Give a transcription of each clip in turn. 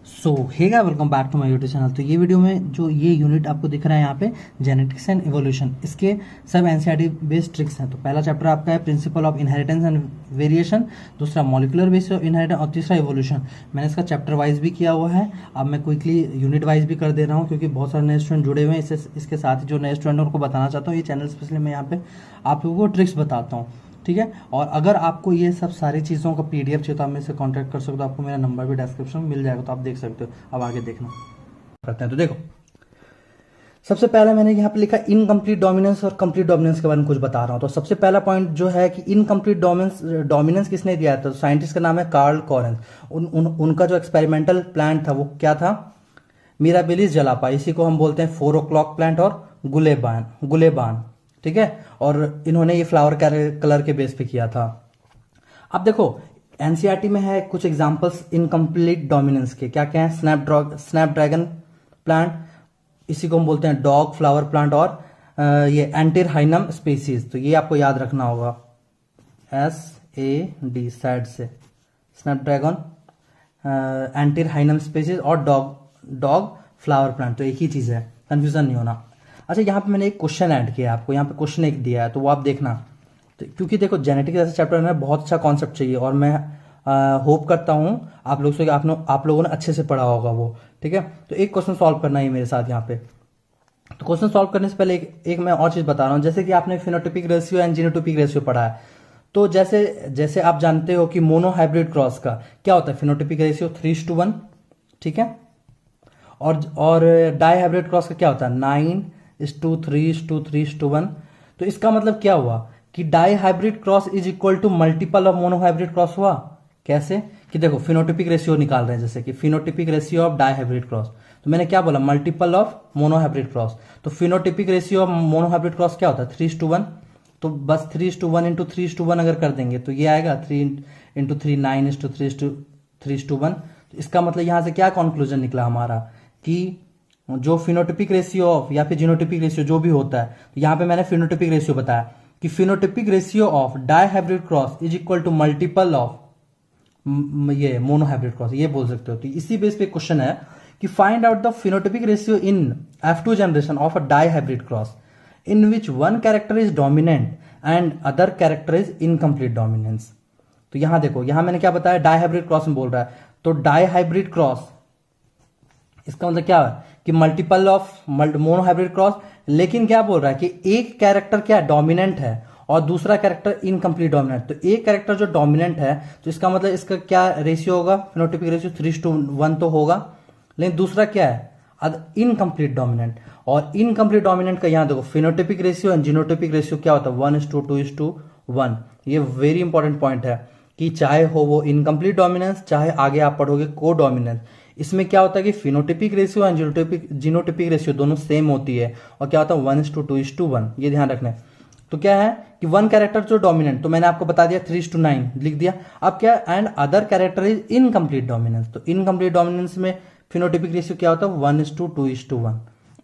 So hey guys, welcome back to my YouTube channel. तो ये video में जो ये यूनिट आपको दिख रहा है यहाँ पे जेनेटिक्स एंड इवोल्यूशन, इसके सब एनसीईआरटी बेस्ड ट्रिक्स हैं। तो पहला चैप्टर आपका है principle of inheritance and variation, दूसरा मॉलिकुलर बेस ऑफ इनहेरिटेंस और तीसरा इवोल्यूशन। मैंने इसका चैप्टर वाइज भी किया हुआ है। अब मैं क्विकली यूनिट वाइज भी कर दे रहा हूँ क्योंकि बहुत सारे नए स्टूडेंट जुड़े हुए हैं। इसके साथ ही जो नए स्टूडेंट उनको बताना चाहता हूँ, ये चैनल स्पेशली मैं यहाँ पे आप लोगों को ट्रिक्स बताता हूँ, ठीक है। और अगर आपको ये सब सारी चीज़ों का पीडीएफ चाहिए तो आप मेरे से कांटेक्ट कर सकते हो। आपको मेरा नंबर भी डिस्क्रिप्शन में मिल जाएगा, तो आप देख सकते हो। अब आगे देखना करते हैं। तो देखो, सबसे पहले मैंने यहाँ पे लिखा इनकम्प्लीट डोमिनेंस और कंप्लीट डोमिनेंस के बारे में कुछ बता रहा हूँ। तो सबसे पहला पॉइंट जो है कि इनकम्प्लीट डोमिनेंस किसने दिया था? साइंटिस्ट का नाम है कार्ल कॉरेंस। उनका जो एक्सपेरिमेंटल प्लांट था वो क्या था? मिराबिलिस जलापा। इसी को हम बोलते हैं 4 o'clock प्लांट और गुलेबान, ठीक है। और इन्होंने ये फ्लावर कलर के बेस पे किया था। अब देखो, एनसीईआरटी में है कुछ एग्जांपल्स इनकम्प्लीट डोमिनेंस के। क्या क्या है? स्नैपड्रैगन प्लांट, इसी को हम बोलते हैं डॉग फ्लावर प्लांट, और ये एंटिरहाइनम स्पीसीज। तो ये आपको याद रखना होगा, SAD सैड से स्नैपड्रैगन, एंटिरहाइनम स्पीसीज और डॉग फ्लावर प्लांट। तो एक ही चीज है, कंफ्यूजन नहीं होना। अच्छा, यहाँ पे मैंने एक क्वेश्चन ऐड किया है आपको, यहाँ पे क्वेश्चन एक दिया है तो वो आप देखना। तो क्योंकि देखो, जेनेटिक्स जैसे चैप्टर में बहुत अच्छा कॉन्सेप्ट चाहिए और मैं होप करता हूँ आप लोग से आप लोगों ने अच्छे से पढ़ा होगा वो, ठीक है। तो एक क्वेश्चन सॉल्व करना है मेरे साथ यहाँ पे। तो क्वेश्चन सॉल्व करने से पहले एक मैं और चीज बता रहा हूँ। जैसे कि आपने phenotypic ratio and genotypic ratio पढ़ा है, तो जैसे आप जानते हो कि मोनोहाइब्रिड क्रॉस का क्या होता है? फिनोटिपिक रेशियो 3:1, ठीक है। और डाई हाइब्रिड क्रॉस का क्या होता है? 9:3:3:1। तो इसका मतलब क्या हुआ कि dihybrid cross is equal to multiple of monohybrid cross हुआ। कैसे? कि देखो, फिनोटिपिक रेशियो निकाल रहे हैं, जैसे कि phenotypic ratio of dihybrid cross. तो मैंने क्या बोला? Multiple of monohybrid cross. तो phenotypic ratio of monohybrid cross क्या होता है? 3:1। तो बस 3:1 इंटू 3:1 अगर कर देंगे तो ये आएगा 3 × 3 9:3:1। तो इसका मतलब यहां से क्या कंक्लूजन निकला हमारा कि जो फिनोटिपिक रेशियो ऑफ या फिर जीनोटिपिक रेशियो जो भी होता है, तो यहां पे मैंने फिनोटिपिक रेशियो बताया कि phenotypic ratio of dihybrid cross is equal to multiple of ये मोनोहाइब्रिड क्रॉस, ये बोल सकते हो। तो इसी बेस पे क्वेश्चन है कि find out the phenotypic ratio in F2 generation of a dihybrid cross in which one character is dominant and other character is incomplete dominance. तो यहां देखो, यहां मैंने क्या बताया? डाई हाइब्रिड क्रॉस में बोल रहा है। तो डाई हाइब्रिड क्रॉस, इसका मतलब क्या है कि मल्टीपल ऑफ मोनोहाइब्रिड क्रॉस, लेकिन क्या बोल रहा है कि एक कैरेक्टर क्या डोमिनेंट है और दूसरा कैरेक्टर इनकम्प्लीट डोमिनेंट। तो एक कैरेक्टर जो डोमिनेंट है, तो इसका मतलब इसका क्या रेशियो होगा? फिनोटिपिक रेशियो 3:1 तो होगा, लेकिन दूसरा क्या है? Incomplete dominant. और इनकम्प्लीट डोमिनेंट का यहां देखो, phenotypic ratio and genotypic ratio क्या होता है? 1:2:1। ये वेरी इंपॉर्टेंट पॉइंट है कि चाहे हो वो इनकम्प्लीट डोमिनेंस, चाहे आगे आप पढ़ोगे को डोमिनेंस, इसमें क्या होता है कि phenotypic ratio and genotypic ratio दोनों सेम होती है। और क्या होता है? 1:2:1। ये ध्यान रखना है। तो क्या है कि वन कैरेक्टर जो डोमिनेंट, तो मैंने आपको बता दिया 3:9 लिख दिया। अब क्या? And other character is incomplete dominance. तो इनकम्प्लीट डोमिनेंस में फिनोटिपिक रेशियो क्या होता है? 1:2:1।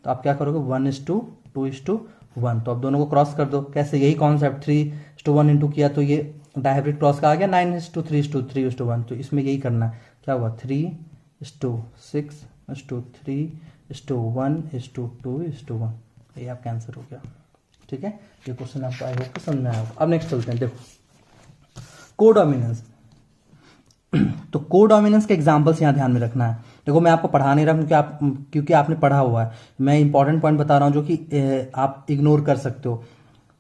तो आप क्या करोगे? 1:2:1। तो अब दोनों को क्रॉस कर दो। कैसे? यही कॉन्सेप्ट 3:1 इंटू किया तो ये डायहाइब्रिड क्रॉस का आ गया 9:3:3:1। तो इसमें यही करना है। क्या हुआ? 3:6:3:1:2:1। ये आपका आंसर हो गया, ठीक है। ये क्वेश्चन आपको आई होप समझ में आया होगा। अब नेक्स्ट चलते हैं। देखो, कोडोमिनेंस। तो कोडोमिनेंस के एग्जांपल्स यहां ध्यान में रखना है। देखो, मैं आपको पढ़ा नहीं रहा हूं क्योंकि आपने पढ़ा हुआ है। मैं इंपॉर्टेंट पॉइंट बता रहा हूं जो कि आप इग्नोर कर सकते हो।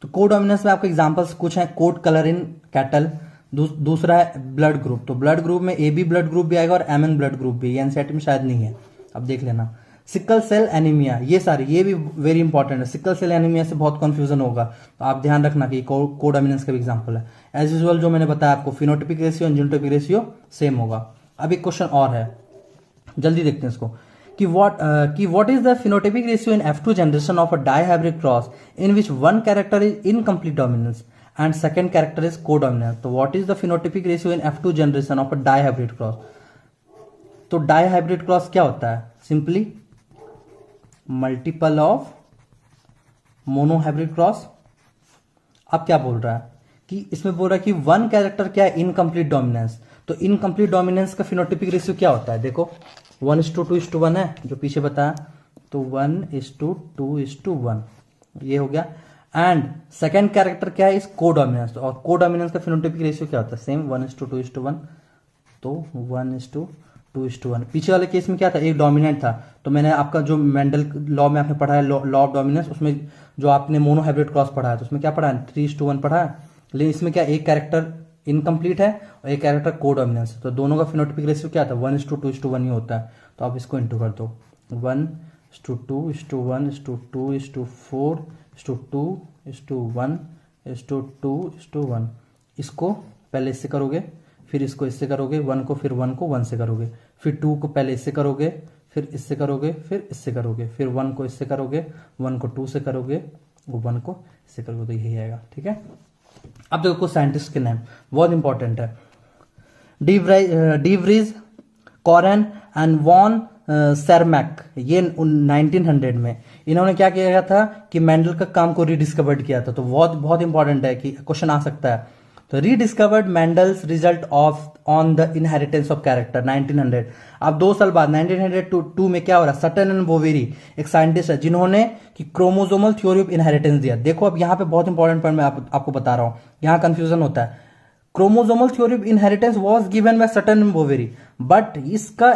तो कोडोमिनेंस में आपको एग्जांपल्स कुछ हैं। कोट कलर इन कैटल, दूसरा है ब्लड ग्रुप। तो ब्लड ग्रुप में AB ब्लड ग्रुप भी आएगा और MN ब्लड ग्रुप भी। ये एनसीईआरटी में शायद नहीं है, अब देख लेना। सिकल सेल एनीमिया, ये भी वेरी इंपॉर्टेंट है। सिकल सेल एनीमिया से बहुत कंफ्यूजन होगा, तो आप ध्यान रखना कि कोडोमिनेंस का भी एग्जांपल है। एज यूजुअल जो मैंने बताया आपको, phenotypic ratio and genotypic ratio same होगा। अब एक क्वेश्चन और है, जल्दी देखते हैं इसको कि what is the phenotypic ratio in F2 generation of a dihybrid cross in which one character is incomplete dominance and second character is codominance. तो what is the phenotypic ratio in F2 generation of a dihybrid cross? तो dihybrid cross क्या होता है? Simply multiple of monohybrid cross. अब क्या बोल रहा है कि इसमें बोल रहा है कि वन कैरेक्टर क्या है? Incomplete dominance. तो इनकम्प्लीट डोमिनेंस का फिनोटिपिक रेशियो क्या होता है? देखो, 1:2:1 है जो पीछे बताया, तो 1:2:1 ये हो गया। एंड सेकेंड कैरेक्टर क्या है इस कोडोमिनेंस, और कोडोमिनेंस का फिनोटाइपिक रेशियो क्या होता है, सेम 1:2:1, तो 1:2:1। पीछे वाले केस में क्या था, एक डोमिनेंट था, तो मैंने आपका जो मेंडल लॉ में आपने पढ़ा है लॉ ऑफ डोमिनेंस, उसमें जो आपने मोनोहाइब्रिड क्रॉस पढ़ा है तो उसमें क्या पढ़ा है, 3:1 पढ़ा है। लेकिन इसमें क्या, एक कैरेक्टर इनकम्प्लीट है और एक कैरेक्टर कोडोमिनेंस है, तो दोनों का फिनोटाइपिक रेशियो क्या था, 1:2:1 ही होता है। तो आप इसको इंटू कर दो, 1:2:1:2:4:2:1:2:1। इसको पहले इससे करोगे, फिर इसको इससे करोगे, 1 को, फिर 1 को 1 से करोगे, फिर 2 को पहले इससे करोगे, फिर इससे करोगे, फिर इससे करोगे, फिर 1 को इससे करोगे, 1 को 2 से करोगे, वो 1 को इससे करोगे, तो यही आएगा। ठीक है, अब देखो कुछ साइंटिस्ट के नाम बहुत इंपॉर्टेंट है, डीवरीज, कॉरेन एंड वॉन सेरमैक। ये 1900 में इन्होंने क्या किया था कि मेंडल का काम को रीडिस्कवर्ड किया था, तो बहुत बहुत इंपॉर्टेंट है कि क्वेश्चन आ सकता है। तो rediscovered Mendel's result of on the inheritance of character 1900। अब 2 साल बाद 1902 में क्या हो रहा है, सटन एंड बोवेरी एक साइंटिस्ट है जिन्होंने कि क्रोमोसोमल थ्योरी ऑफ इनहेरिटेंस दिया। देखो अब यहाँ पे बहुत इंपॉर्टेंट पॉइंट मैं आपको बता रहा हूं, यहाँ कंफ्यूजन होता है। Chromosomal theory of inheritance was given by Sutton and Boveri, but इसका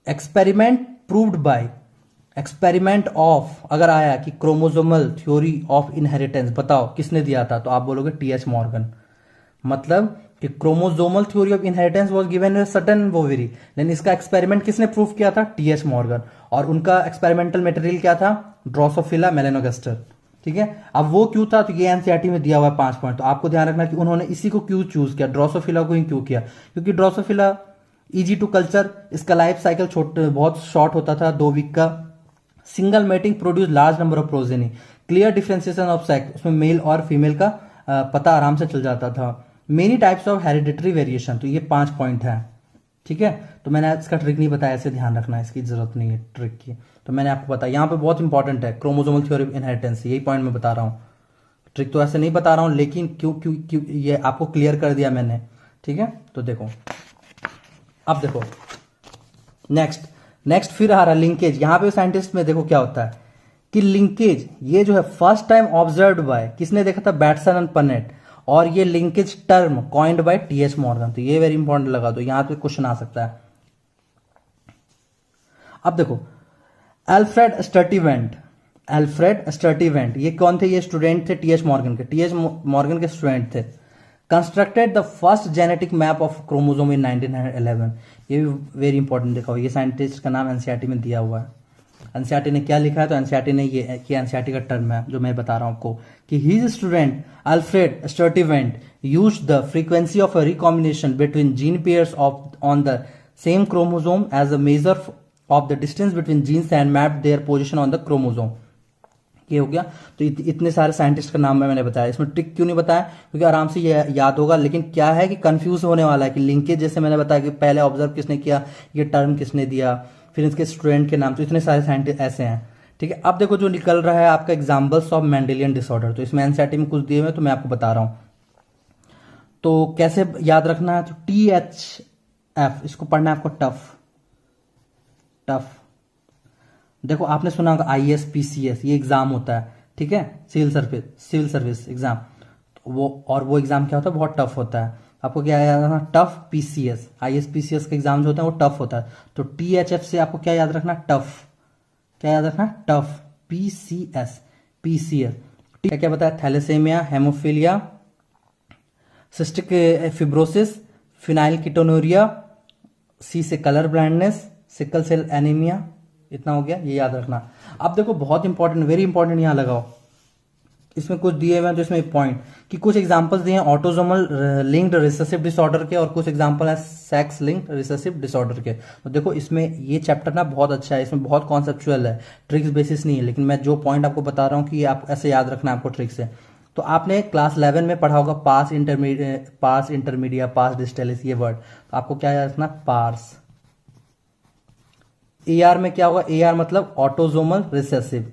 experiment proved by experiment of, अगर आया कि क्रोमोसोमल थ्योरी ऑफ इनहेरिटेंस बताओ किसने दिया था, तो आप बोलोगे टीएच मॉर्गन। मतलब कि chromosomal theory of inheritance was given by Sutton and Boveri, लेकिन इसका एक्सपेरिमेंट किसने प्रूव किया था, टीएच मॉर्गन। और उनका एक्सपेरिमेंटल मटेरियल क्या था, ड्रोसोफिला मेलानोगास्टर। ठीक है, अब वो क्यों था, तो ये एनसीईआरटी में दिया हुआ है 5 पॉइंट, तो आपको ध्यान रखना कि उन्होंने इसी को क्यों चूज किया, ड्रोसोफिला को ही क्यों किया, क्योंकि ड्रोसोफिला इजी टू कल्चर, इसका लाइफ साइकिल बहुत शॉर्ट होता था, 2 वीक का। Single mating produce large number of progeny, clear differentiation of sex, उसमें मेल और फीमेल का पता आराम से चल जाता था। Many types of hereditary variation, तो ये 5 पॉइंट है। ठीक है, तो मैंने इसका ट्रिक नहीं बताया, इसे ध्यान रखना, इसकी जरूरत नहीं है ट्रिक की, तो मैंने आपको बताया यहाँ पे बहुत इंपॉर्टेंट है क्रोमोसोमल थ्योरी ऑफ इनहेरिटेंस, यही पॉइंट मैं बता रहा हूँ। ट्रिक तो ऐसे नहीं बता रहा हूँ, लेकिन क्यों ये आपको क्लियर कर दिया मैंने। ठीक है, तो देखो अब देखो नेक्स्ट फिर आ रहा है लिंकेज। यहां पे साइंटिस्ट में देखो क्या होता है कि लिंकेज ये जो है फर्स्ट टाइम ऑब्जर्व्ड बाय किसने देखा था, बैटसन एंड पनेट, और ये linkage term coined by TH Morgan, तो ये वेरी इंपॉर्टेंट लगा, तो यहां पे क्वेश्चन आ सकता है। अब देखो अल्फ्रेड स्टर्टिवेंट ये कौन थे, ये स्टूडेंट थे टीएच मॉर्गन के स्टूडेंट थे। Constructed the first genetic map of chromosome इन 1911, ये भी वेरी इंपॉर्टेंट देखा, ये साइंटिस्ट का नाम एनसीईआरटी में दिया हुआ है। एनसीईआरटी ने क्या लिखा है, तो एनसीईआरटी ने ये एनसीईआरटी का टर्म है जो मैं बता रहा हूं आपको, कि his student Alfred Sturtevant used the frequency of a recombination between gene pairs on the same chromosome as a measure of the distance between genes and mapped their position on the chromosome. ये हो गया, तो इतने सारे scientist का नाम मैंने बताया, इसमें ट्रिक क्यों नहीं बताया, क्योंकि आराम से ये याद होगा, लेकिन क्या है कि कंफ्यूज होने वाला है कि लिंकेज जैसे मैंने बताया कि पहले ऑब्जर्व किसने किया, ये टर्म किसने दिया, फिर इसके स्टूडेंट के नाम, तो इतने सारे साइंटिस्ट ऐसे हैं। ठीक है, अब देखो जो निकल रहा है आपका एग्जाम्पल्स ऑफ मेंडेलियन डिसऑर्डर, तो इसमें एनसीईआरटी में कुछ दिए हुए तो मैं आपको बता रहा हूं, तो कैसे याद रखना है, तो THF इसको पढ़ना है आपको, टफ। देखो आपने सुना होगा ISPCS, ये एग्जाम होता है, ठीक है, सिविल सर्विस एग्जाम, तो वो एग्जाम क्या होता है, बहुत टफ होता है। आपको क्या याद रखना, टफ PCS, ISPCS का एग्जाम जो होता है वो टफ होता है, तो THF से आपको क्या याद रखना, टफ, क्या याद रखना, टफ, PCS। क्या क्या बताया, thalassaemia, haemophilia, cystic fibrosis, phenylketonuria, C से colour blindness, sickle cell anaemia, इतना हो गया, ये याद रखना। अब देखो बहुत इंपॉर्टेंट, वेरी इंपॉर्टेंट यहां लगाओ, इसमें कुछ दिए हुए हैं, तो इसमें एक पॉइंट कि कुछ एग्जांपल्स दिए हैं ऑटोसोमल लिंक्ड रिसेसिव डिसऑर्डर के, और कुछ एग्जांपल है सेक्स लिंक्ड रिसेसिव डिसऑर्डर के। तो देखो इसमें ये चैप्टर ना बहुत अच्छा है, इसमें बहुत कॉन्सेप्चुअल है, ट्रिक्स बेसिस नहीं है, लेकिन मैं जो पॉइंट आपको बता रहा हूँ कि आप ऐसे याद रखना है आपको ट्रिक से। तो आपने क्लास 11 में पढ़ा होगा पास इंटरमीडिया, पास डिस्टेलिस, ये वर्ड, तो आपको क्या याद रखना, पार्स। AR में क्या होगा, AR मतलब ऑटोसोमल रिसेसिव,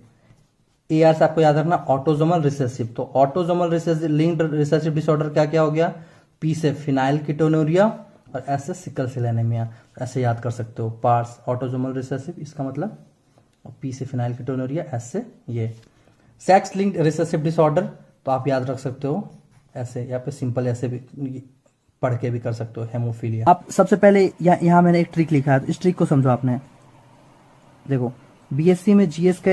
AR से आपको याद रखना ऑटोसोमल रिसेसिव, तो autosomal recessive linked recessive disorder क्या क्या हो गया, P से फिनाइलकीटोनुरिया, और एस से सिकल सेल एनीमिया। ऐसे याद कर सकते हो। पार्स ऑटोसोमल रिसेसिव, इसका मतलब, और पी से फिनाइलकीटोनुरिया, एस से ये सेक्स लिंक्ड रिसेसिव डिसऑर्डर, तो आप याद रख सकते हो ऐसे, या फिर सिंपल ऐसे भी पढ़ के भी कर सकते हो, हेमोफीलिया। आप सबसे पहले यहाँ मैंने एक ट्रिक लिखा है, तो इस ट्रिक को समझो आपने। देखो बीएससी में जीएस का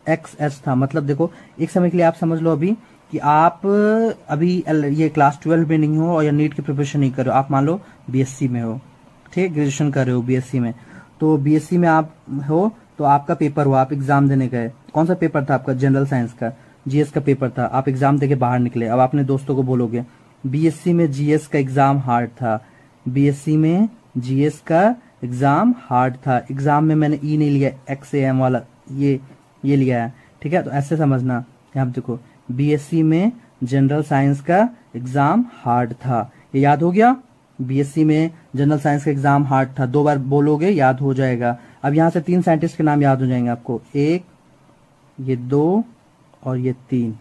एक्स एच था, मतलब देखो एक समय के लिए आप समझ लो अभी कि आप अभी ये क्लास 12 में नहीं हो और या नीट की प्रिपरेशन नहीं कर रहे हो, आप मान लो बीएससी में हो, ठीक है, ग्रेजुएशन कर रहे हो बीएससी में। तो बीएससी में आप हो तो आपका पेपर हुआ, आप एग्जाम देने गए। कौन सा पेपर था आपका? जनरल साइंस का, जीएस का पेपर था। आप एग्जाम देके बाहर निकले, अब अपने दोस्तों को बोलोगे बीएससी में जीएस का एग्जाम हार्ड था, बीएससी में जीएस का एग्जाम हार्ड था। एग्जाम में मैंने ई नहीं लिया, एक्स एम वाला ये लिया है, ठीक है। तो ऐसे समझना, यहाँ पे देखो बीएससी में जनरल साइंस का एग्जाम हार्ड था, ये याद हो गया। बीएससी में जनरल साइंस का एग्जाम हार्ड था, 2 बार बोलोगे याद हो जाएगा। अब यहाँ से 3 साइंटिस्ट के नाम याद हो जाएंगे आपको, 1, ये 2 और ये 3।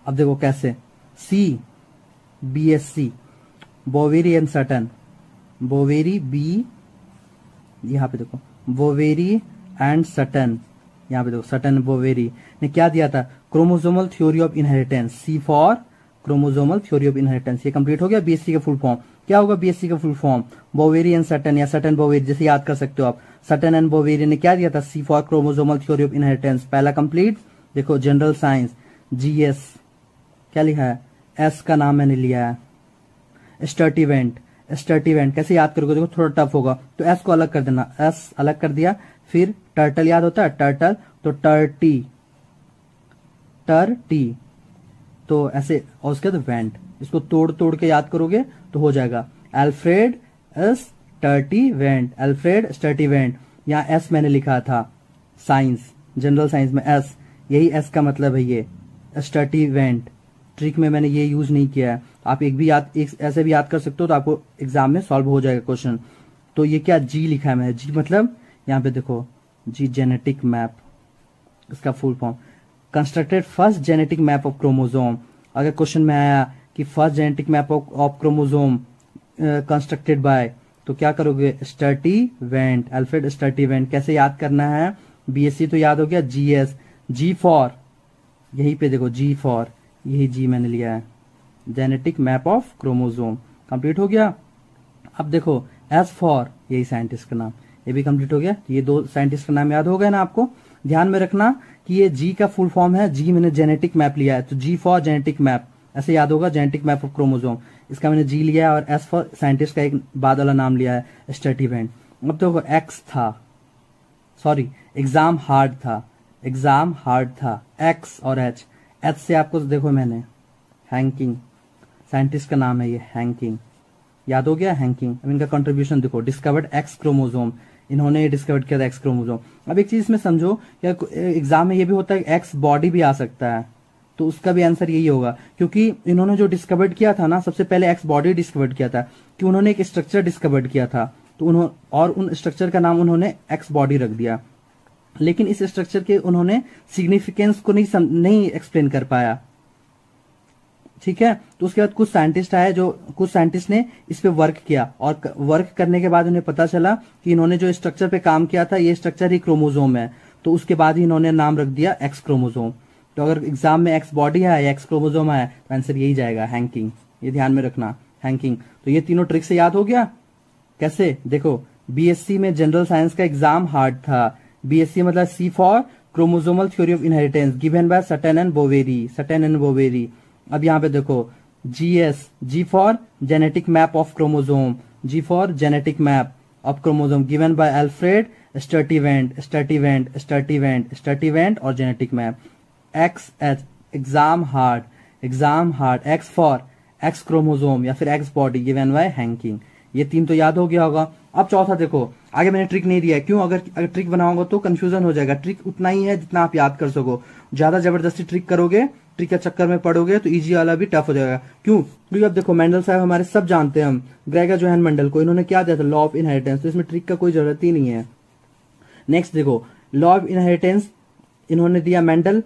अब देखो कैसे, C BSC Boveri and Sutton, Boveri B, यहाँ पे देखो बोवेरी एंड सटन, यहाँ पे देखो सटन बोवेरी ने क्या दिया था? Chromosomal theory of inheritance, C for chromosomal theory of inheritance. ये कंप्लीट हो गया बीएससी का फुल फॉर्म। क्या होगा बीएससी का full form? Boveri and Sutton या सटन बोवेरी, जैसे याद कर सकते हो आप। सटन एंड बोवेरी ने क्या दिया था? C for chromosomal theory of inheritance, पहला कंप्लीट। देखो जनरल साइंस जीएस क्या लिखा है? एस का नाम मैंने लिया है। स्टर्टिवेंट, स्टर्टिवेंट कैसे याद करोगे? देखो थोड़ा टफ होगा, तो एस को अलग कर देना, एस अलग कर दिया। फिर टर्टल याद होता है, टर्टल, तो टर्टी, टर्टी, तो ऐसे, और उसके बाद वेंट, इसको तोड़ तोड़ के याद करोगे तो हो जाएगा। Alfred Sturtevant, Alfred Sturtevant. यहाँ एस मैंने लिखा था साइंस, जनरल साइंस में एस, यही एस का मतलब है ये स्टर्टिवेंट। ट्रिक में मैंने ये यूज नहीं किया है, आप एक भी याद, एक ऐसे भी याद कर सकते हो, तो आपको एग्जाम में सॉल्व हो जाएगा क्वेश्चन। तो ये क्या जी लिखा है मैंने, जी मतलब यहाँ पे देखो जी जेनेटिक मैप, इसका full form constructed first genetic map of chromosome. अगर क्वेश्चन में आया कि first genetic map of chromosome constructed by, तो क्या करोगे? स्टर्टिवेंट, अल्फ्रेड स्टर्टिवेंट। कैसे याद करना है? बीएससी तो याद हो गया, जीएस, जी फॉर, यहीं पे देखो जी फॉर, यही जी मैंने लिया है, genetic map of chromosome, complete हो गया। अब देखो एस फॉर, यही साइंटिस्ट का नाम, ये भी कंप्लीट हो गया। ये 2 साइंटिस्ट का नाम याद हो गया ना आपको? ध्यान में रखना कि ये जी का फुल फॉर्म है, जी मैंने जेनेटिक मैप लिया है, तो जी फॉर जेनेटिक मैप, ऐसे याद होगा, जेनेटिक मैप ऑफ क्रोमोसोम, इसका मैंने जी लिया है। और एस फॉर साइंटिस्ट का एक बाद वाला नाम लिया है, स्टर्टिवेंट। अब देखो एक्स था, सॉरी एग्जाम हार्ड था, एग्जाम हार्ड था, एक्स और एच, एच से आपको देखो मैंने हैंकिंग, साइंटिस्ट का नाम है ये हैंकिंग, याद हो गया हैंकिंग। अब इनका कंट्रीब्यूशन देखो, डिस्कवर्ड एक्स क्रोमोसोम, इन्होंने डिस्कवर किया था एक्स क्रोमोसोम। अब एक चीज इसमें समझो, क्या एग्जाम में ये भी होता है एक्स बॉडी भी आ सकता है, तो उसका भी आंसर यही होगा, क्योंकि इन्होंने जो डिस्कवर्ड किया था ना, सबसे पहले एक्स बॉडी डिस्कवर्ड किया था, कि उन्होंने एक स्ट्रक्चर डिस्कवर्ड किया था, तो उन्होंने, और उन स्ट्रक्चर का नाम उन्होंने एक्स बॉडी रख दिया। लेकिन इस स्ट्रक्चर के उन्होंने सिग्निफिकेंस को नहीं एक्सप्लेन कर पाया, ठीक है। तो उसके बाद कुछ साइंटिस्ट आए, जो कुछ साइंटिस्ट ने इस पे वर्क किया, और वर्क करने के बाद उन्हें पता चला कि इन्होंने जो स्ट्रक्चर पे काम किया था, ये स्ट्रक्चर ही क्रोमोसोम है, तो उसके बाद ही इन्होंने नाम रख दिया एक्स क्रोमोसोम। तो अगर एग्जाम में एक्स बॉडी है या एक्स क्रोमोसोम है, तो आंसर यही जाएगा, हैंकिंग। ये ध्यान में रखना, हैंकिंग। तो ये तीनों ट्रिक से याद हो गया। कैसे? देखो बीएससी में जनरल साइंस का एग्जाम हार्ड था, बीएससी मतलब C for chromosomal theory of inheritance given by Sutton and Boveri, Sutton and Boveri. अब यहाँ पे देखो GS, G for genetic map of chromosome, G for genetic map of chromosome given by Alfred Sturtevant, Sturtevant, Sturtevant, Sturtevant और genetic map. X H exam hard, exam hard, X for X chromosome या फिर X body given by Henking. ये 3 तो याद हो गया होगा। अब चौथा देखो, आगे मैंने ट्रिक नहीं दिया है, क्यों? अगर ट्रिक बनाओगे तो कंफ्यूजन हो जाएगा। ट्रिक उतना ही है जितना आप याद कर सको, ज्यादा जबरदस्ती ट्रिक करोगे, ट्रिक के चक्कर में पड़ोगे तो इजी वाला भी टफ हो जाएगा। क्यों? क्योंकि अब देखो मेंडल साहब हमारे सब जानते हैं हम, ग्रेगर जोहान मेंडल को, इन्होंने क्या दिया था? Law of inheritance. तो इसमें ट्रिक का कोई जरूरत ही नहीं है। नेक्स्ट देखो, लॉ ऑफ इनहेरिटेंस इन्होंने दिया मेंडल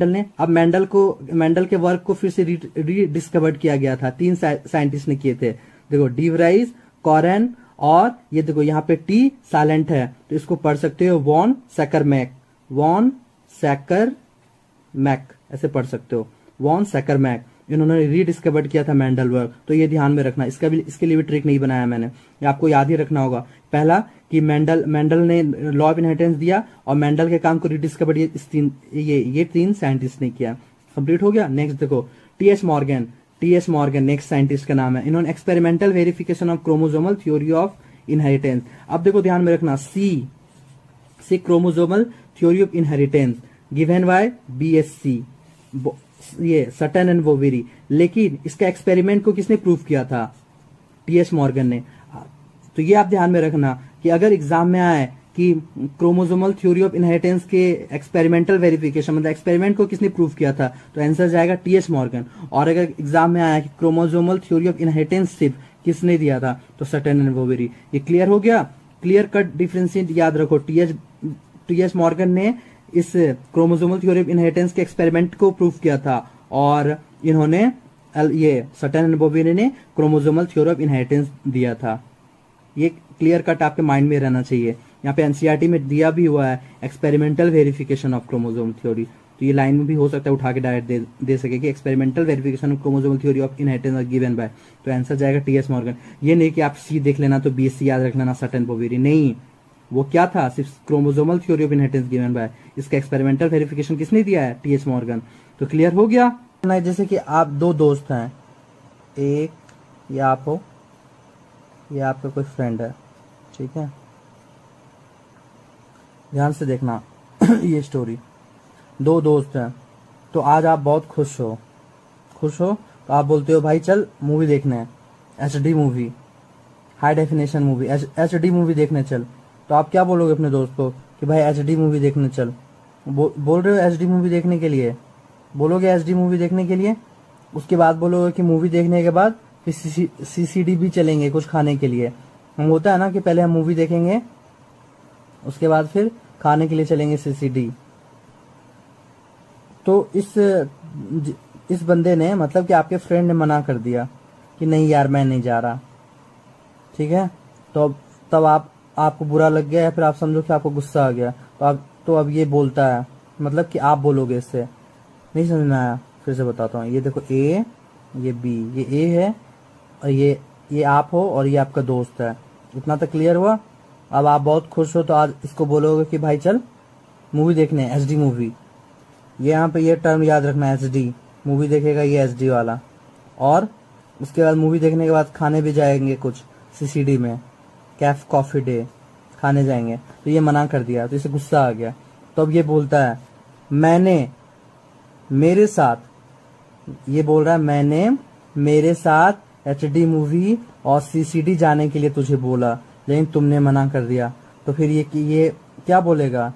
ने। अब मेंडल के वर्क को फिर से रीडिस्कवर्ड किया गया था, 3 साइंटिस्ट ने किए थे, देखो डीवराइज, कॉरेन, और ये देखो यहाँ पे टी साइलेंट है तो इसको पढ़ सकते हो वॉन सैकरमैक, वॉन सैकरमैक ऐसे पढ़ सकते हो, वॉन सैकरमैक। इन्होंने रीडिस्कवर्ड किया था मेंडलवर्ग, तो ये ध्यान में रखना। इसके लिए भी ट्रिक नहीं बनाया मैंने, ये आपको याद ही रखना होगा। पहला कि मेंडल ने लॉ ऑफ इनहेरिटेंस दिया और मेंडल के काम को रीडिस्कवर्ड ये तीन साइंटिस्ट ने किया। कंप्लीट हो गया। नेक्स्ट देखो टीएस मॉर्गन नेक्स्ट साइंटिस्ट का नाम है। इन्होंने experimental verification of chromosomal theory of inheritance. अब देखो ध्यान में रखना, C chromosomal theory of inheritance given by BSC, ये सटन एंड बोवेरी। लेकिन इसका एक्सपेरिमेंट को किसने प्रूव किया था? टीएस मॉर्गन ने। तो ये आप ध्यान में रखना कि अगर एग्जाम में आए कि क्रोमोसोमल थ्योरी ऑफ इनहेरिटेंस के एक्सपेरिमेंटल वेरिफिकेशन मतलब एक्सपेरिमेंट को किसने प्रूव किया था, तो आंसर जाएगा टीएस मॉर्गन। और अगर एग्जाम में आया कि क्रोमोसोमल थ्योरी ऑफ इनहेरिटेंस सिर्फ किसने दिया था, तो सटन एंड बोवेरी। ये क्लियर हो गया। क्लियर कट डिफरेंशिएट याद रखो, टीएस मॉर्गन ने इस क्रोमोसोमल थ्योरी ऑफ इनहेरिटेंस के एक्सपेरिमेंट को प्रूव किया था और इन्होंने ये सटन एंड बोवेरी ने क्रोमोसोमल थ्योरी ऑफ इनहेरिटेंस दिया था। ये क्लियर कट आपके माइंड में रहना चाहिए। यहाँ पे एनसीईआरटी में दिया भी हुआ है experimental verification of chromosome theory, तो ये लाइन में भी हो सकता है उठा के डायरेक्ट दे सके कि experimental verification of chromosome theory of inheritance given bye, तो आंसर जाएगा टीएस मॉर्गन। ये नहीं कि आप सी देख लेना तो बीएससी याद रख लेना सटन बोवेरी, नहीं, वो क्या था, सिर्फ chromosomal theory of inheritance given bye. इसका एक्सपेरिमेंटल वेरिफिकेशन किसने दिया है? TS Morgan. तो क्लियर हो गया। जैसे कि आप दो दोस्त हैं, एक ये आप हो, ये आपका कोई फ्रेंड है, ठीक है, ध्यान से देखना ये स्टोरी। दो दोस्त हैं, तो आज आप बहुत खुश हो तो आप बोलते हो भाई चल मूवी देखने है, HD movie, high definition movie, HD movie देखने चल। तो आप क्या बोलोगे अपने दोस्त को कि भाई एचडी मूवी देखने चल, बोल रहे हो एचडी मूवी देखने के लिए, बोलोगे एचडी मूवी देखने के लिए, उसके बाद बोलोगे कि मूवी देखने के बाद फिर सीसीडी भी चलेंगे कुछ खाने के लिए। हम होता है ना कि पहले हम मूवी देखेंगे उसके बाद फिर खाने के लिए चलेंगे सीसीडी। तो इस बंदे ने मतलब कि आपके फ्रेंड ने मना कर दिया कि नहीं यार मैं नहीं जा रहा, ठीक है, तो तब आपको बुरा लग गया या फिर आप समझो कि आपको गुस्सा आ गया, तो अब ये बोलता है, मतलब कि आप बोलोगे इससे, नहीं समझ में आया, फिर से बताता हूँ। ये देखो ए, ये बी, ये ए है और ये आप हो और ये आपका दोस्त है, इतना तक क्लियर हुआ। अब आप बहुत खुश हो तो आज इसको बोलोगे कि भाई चल मूवी देखने, एचडी मूवी। ये यहाँ पे ये टर्म याद रखना, एचडी मूवी देखेगा ये एचडी वाला। और उसके बाद मूवी देखने के बाद खाने भी जाएंगे कुछ सीसीडी में, कैफ कॉफी डे खाने जाएंगे, तो ये मना कर दिया तो इसे गुस्सा आ गया। तो अब ये बोलता है मैंने मेरे साथ, ये बोल रहा है मैंने मेरे साथ एचडी मूवी और सीसीडी जाने के लिए तुझे बोला लेकिन तुमने मना कर दिया। तो फिर ये क्या बोलेगा?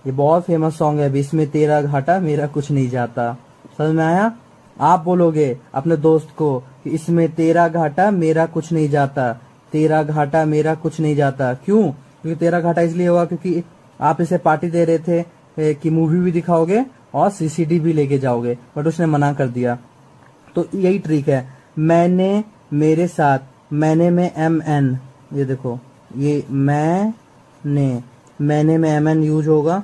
ये बहुत फेमस सॉन्ग है, इसमें तेरा घाटा मेरा कुछ नहीं जाता। समझ में आया? आप बोलोगे अपने दोस्त को कि इसमें तेरा घाटा मेरा कुछ नहीं जाता, तेरा घाटा मेरा कुछ नहीं जाता। क्यों? क्योंकि तेरा घाटा इसलिए हुआ क्योंकि आप इसे पार्टी दे रहे थे कि मूवी भी दिखाओगे और सीसीडी भी लेके जाओगे, बट उसने मना कर दिया। तो यही ट्रिक है, मैंने मेरे साथ, मैंने में एम एन, ये देखो ये मैंने में एम एन यूज होगा,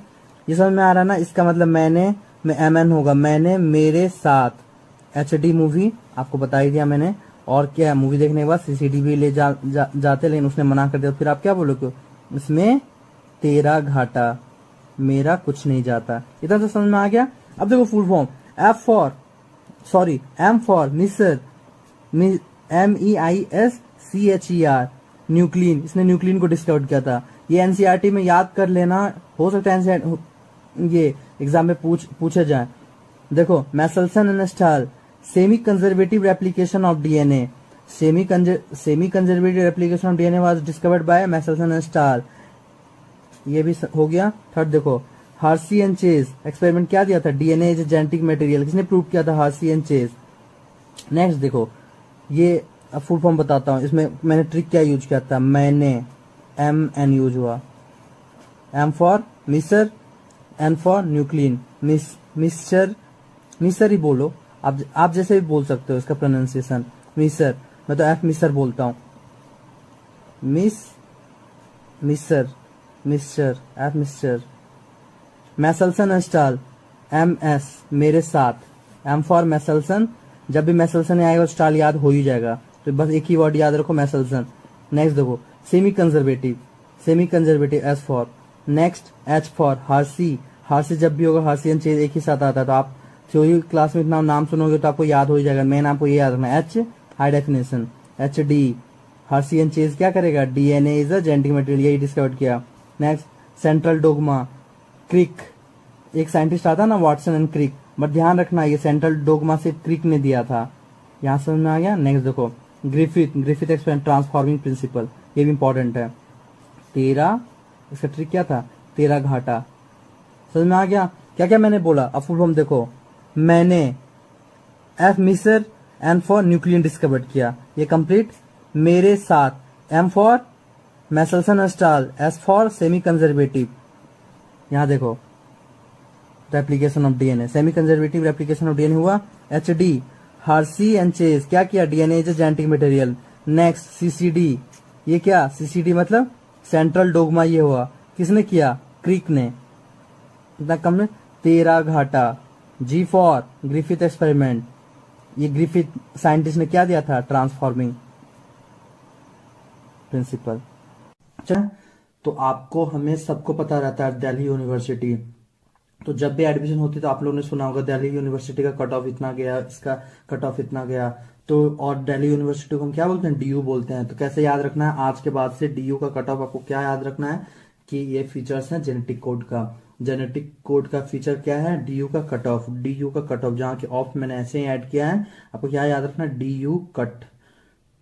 ये समझ में आ रहा ना? इसका मतलब मैंने में एम एन होगा, मैंने मेरे साथ एचडी मूवी आपको बता ही दिया मैंने। और क्या, मूवी देखने के बाद सीसीडी भी ले जाते, लेकिन उसने मना कर दिया। फिर आप क्या बोलोगे? इसमें तेरा घाटा मेरा कुछ नहीं जाता। इतना तो समझ में आ गया। अब देखो full form, M for Misar, MEISCHER, nuclein. इसने न्यूक्लिन को डिस्कवर किया था। ये एनसीईआरटी में याद कर लेना, हो सकता है ये एग्जाम में पूछे जाए। देखो Meselson and Stahl, semi conservative replication of DNA, semi conservative replication of DNA was discovered by Meselson and Stahl, ये भी हो गया। थर्ड देखो हार्सी एंड चेज, एक्सपेरिमेंट क्या दिया था? डीएनए इज जेनेटिक मटेरियल, किसने प्रूव किया था? हार्सी एंड चेज। नेक्स्ट देखो, ये फुल फॉर्म बताता हूँ, इसमें मैंने ट्रिक क्या यूज किया था, मैंने MN यूज हुआ, M for Misar, N for nuclein, मिसर ही बोलो, आप जैसे भी बोल सकते हो इसका प्रोनाउंसिएशन, मिसर। मैं तो एफ मिसर बोलता हूँ, miser, mister, F mister. Meselson install, M S, मेरे साथ, एम फॉर मैसलसन। जब भी मैसलसन आएगा स्टॉल याद हो ही जाएगा, तो बस एक ही वर्ड याद रखो, मैसलसन। नेक्स्ट देखो semi conservative, semi conservative S for. Next H for Hershey, Hershey जब भी होगा हार्सी एंड चेज एक ही साथ आता है, तो आप थ्योरी क्लास में इतना नाम सुनोगे तो आपको याद हो ही जाएगा। मेन आपको ये याद रखना है, H high definition, H D Hershey and Chase क्या करेगा, DNA is a genetic material, यही डिस्कवर किया। नेक्स्ट सेंट्रल डोगमा, क्रिक, एक साइंटिस्ट आता ना वाटसन एंड क्रिक, बट ध्यान रखना ये सेंट्रल डोगमा से क्रिक ने दिया था, यहां समझ में आ गया। नेक्स्ट देखो Griffith, Griffith explain transforming principle, ये भी इंपॉर्टेंट है। तेरा, इसका ट्रिक क्या था, तेरा घाटा, समझ में आ गया। क्या क्या मैंने बोला, अब फुल फॉर्म देखो, मैंने F Misar N for nucleon discover किया, ये कंप्लीट। मेरे साथ, M for Meselson Stahl, S for semi conservative. यहां देखो replication of DNA, semi conservative replication of DNA हुआ। H D Hershey and Chase क्या किया, DNA is a genetic material. Next CCD, ये क्या, सीसीडी मतलब सेंट्रल डोगमा, ये हुआ किसने किया, क्रिक ने, इतना कम में। तेरा घाटा, जी फॉर ग्रिफिथ एक्सपेरिमेंट, ये ग्रिफिथ साइंटिस्ट ने क्या दिया था, ट्रांसफॉर्मिंग प्रिंसिपल। अच्छा, तो आपको हमें सबको पता रहता है दिल्ली यूनिवर्सिटी, तो जब भी एडमिशन होती है तो आप लोगों ने सुना होगा दिल्ली यूनिवर्सिटी का कट ऑफ इतना गया, इसका कट ऑफ इतना गया, तो और दिल्ली यूनिवर्सिटी को हम क्या बोलते हैं, डीयू बोलते हैं। तो कैसे याद रखना है, आज के बाद से डीयू का कट ऑफ आपको क्या याद रखना है कि ये फीचर्स हैं जेनेटिक कोड का। जेनेटिक कोड का फीचर क्या है, डीयू का कट ऑफ, डीयू का कट ऑफ, जहां की ऑफ मैंने ऐसे ही ऐड किया है, आपको क्या याद रखना है, डीयू कट,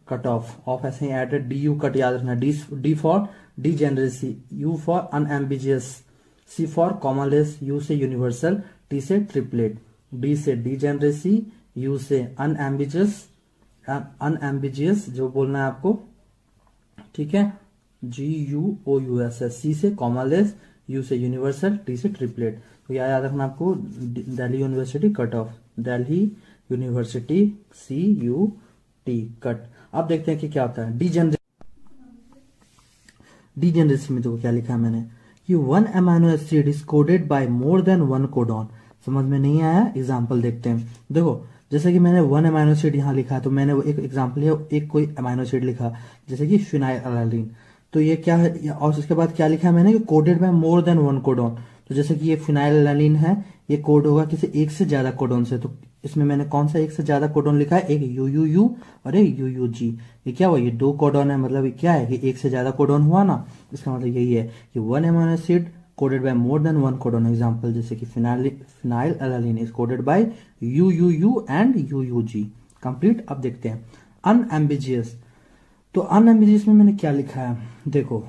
कट ऑफ ऐसे ही ऐड है, डीयू कट याद रखना है। D for degeneracy, U for unambiguous, C for commaless, U से यूनिवर्सल, टी से ट्रिपलेट। डी से डीजेनरेसी, यू से अनएम्बिजियस, अनएम्बिजियस जो बोलना है आपको, ठीक है, GUOUS, सी से कॉमनलेस, यू से यूनिवर्सल, टी से ट्रिपलेट। तो यह याद रखना आपको, Delhi university cut off, Delhi university CUT cut. अब देखते हैं कि क्या होता है डीजेनरेसी में। तो क्या लिखा है मैंने कि 1 amino acid is coded by more than 1 codon. समझ में नहीं आया, एग्जांपल देखते हैं। देखो जैसे कि मैंने 1 अमाइनो एसिड यहाँ लिखा है, तो मैंने वो एक एग्जांपल है, एक कोई अमाइनो एसिड लिखा जैसे कि फिनाइलएलानिन, तो ये क्या है, और उसके बाद क्या लिखा है मैंने कि coded by more than 1 codon. तो जैसे कि ये फिनाइलएलानिन है, ये कोड होगा किसी एक से ज्यादा कोडॉन से, तो इसमें मैंने कौन सा एक से ज्यादा कोडॉन लिखा है, एक UUU और एक UUG। ये क्या हुआ, ये 2 कोडॉन है, मतलब ये क्या है कि एक से ज्यादा कोडॉन हुआ ना, इसका मतलब यही है कि 1 amino acid coded by more than 1 codon. Example जैसे कि phenylalanine is coded by UUU and UUG। Complete. अब देखते हैं अनएम्बिजियस। तो अनएम्बिजियस में मैंने क्या लिखा है, देखो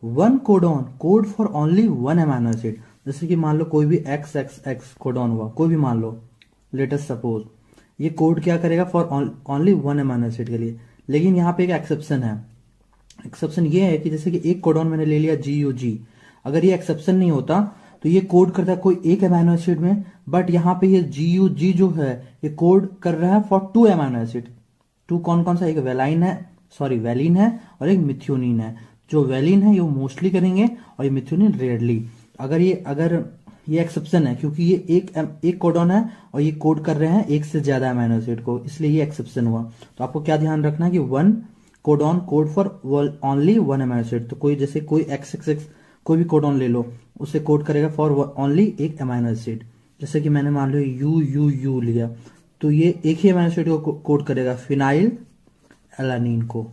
1 codon code for only 1 amino acid. जैसे कि मान लो कोई भी XXX कोडॉन हुआ, कोई भी मान लो, लेटेस्ट सपोज, ये कोड क्या करेगा फॉर ओनली 1 अमाइनो एसिड के लिए। लेकिन यहाँ पे एक एक्सेप्शन है, एक्सेप्शन ये है कि जैसे कि एक कोडॉन मैंने ले लिया GUG, अगर ये एक्सेप्शन नहीं होता तो ये कोड करता है कोई एक अमाइनो एसिड में, बट यहाँ पे ये GUG जो है ये कोड कर रहा है फॉर 2 अमाइनो एसिड। 2 कौन कौन सा, एक वेलाइन है, सॉरी वेलिन है, और एक मिथ्योनिन है। जो वेलिन है ये मोस्टली करेंगे और ये मिथ्योनिन रेयरली। अगर ये एक्सेप्शन है क्योंकि ये एक कोडॉन है और ये कोड कर रहे हैं एक से ज्यादा अमाइनो एसिड को, इसलिए ये एक्सेप्शन हुआ। तो आपको क्या ध्यान रखना है कि 1 codon code for only 1 amino acid. तो कोई जैसे कोई XXX कोई भी कोडॉन ले लो, उसे कोड करेगा फॉर ओनली एक अमाइनो एसिड। जैसे कि मैंने मान लो UUU लिया, तो ये एक ही अमाइनो एसिड को कोड करेगा, फिनाइलएलानिन को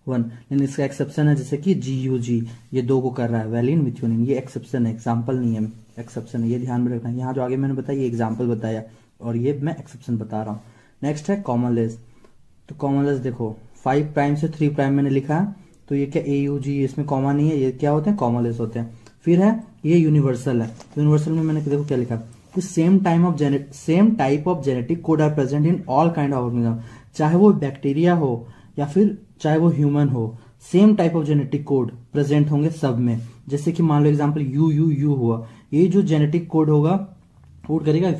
1। लेकिन इसका एक्सेप्शन है जैसे कि GUG, ये 2 को कर रहा है, वेलिन मिथ्योनिन, ये एक्सेप्शन है, एग्जाम्पल नहीं है, एक्सेप्शन है, ये ध्यान में रखना है। यहाँ जो आगे मैंने बताया ये एग्जाम्पल बताया और ये मैं एक्सेप्शन बता रहा हूँ। नेक्स्ट है कॉमनलेस। तो कॉमनलेस देखो 5 प्राइम से 3 प्राइम मैंने लिखा है, तो ये क्या AUG, इसमें कॉमा नहीं है, ये क्या होते हैं, कॉमनलेस होते हैं। फिर है ये यूनिवर्सल है, यूनिवर्सल में मैंने देखो क्या लिखा, same type of genetic code are present in all kind of organism. चाहे वो बैक्टीरिया हो या फिर चाहे वो ह्यूमन हो, same type of genetic code present होंगे सब में। जैसे कि मान लो एग्जांपल UUU हुआ, ये जो जेनेटिक कोड होगा कोड करेगा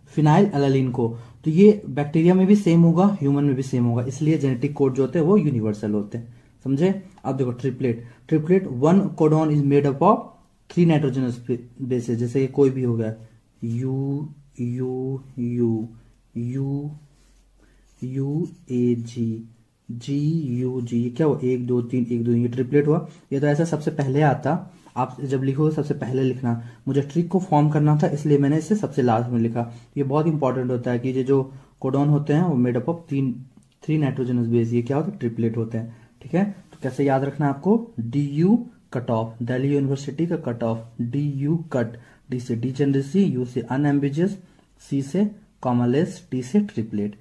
फिनाइलएलानिन को, तो तो ये बैक्टीरिया में भी सेम होगा, ह्यूमन में भी सेम होगा, इसलिए जेनेटिक कोड जो होते हैं वो यूनिवर्सल होते हैं। समझे? अब देखो triplet, triplet one codon is made up of 3 nitrogenous bases, जैसे कि कोई भी हो गया U U U U U A G G U G, क्या हुआ 1 2 3 1 2 ये ट्रिपलेट हुआ। ये तो ऐसा सबसे पहले आता, आप जब लिखो सबसे पहले लिखना। मुझे ट्रिक को फॉर्म करना था इसलिए मैंने इसे सबसे लास्ट में लिखा। ये बहुत इंपॉर्टेंट होता है कि ये जो कोडॉन होते हैं वो made up of 3 nitrogenous base, ये क्या होता है ट्रिपलेट होते हैं। ठीक है, तो कैसे याद रखना है आपको, D U cut off, Delhi university का cut off, D U cut, D से डिजेनरेसी, यू से अनएम्बिजियस, सी से कॉमलेस, टी से ट्रिपलेट।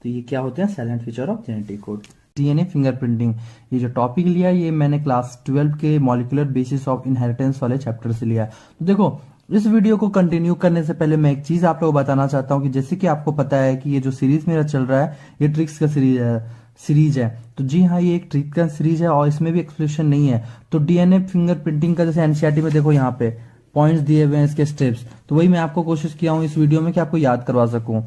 तो ये क्या होते हैं silent feature of genetic code. DNA fingerprinting, ये जो टॉपिक लिया है ये मैंने क्लास 12 के मॉलिक्यूलर बेसिस ऑफ इनहेरिटेंस वाले चैप्टर से लिया है। तो देखो इस वीडियो को कंटिन्यू करने से पहले मैं एक चीज आप लोगों को बताना चाहता हूं कि जैसे कि आपको पता है कि ये जो सीरीज मेरा चल रहा है ये ट्रिक्स का सीरीज है। तो जी हाँ, ये एक ट्रिक का सीरीज है और इसमें भी एक्सप्लेनेशन नहीं है। तो डीएनए फिंगरप्रिंटिंग का जैसे एनसीईआरटी में देखो यहाँ पे पॉइंट्स दिए हुए हैं इसके स्टेप्स, तो वही मैं आपको कोशिश किया हूँ इस वीडियो में कि आपको याद करवा सकूं।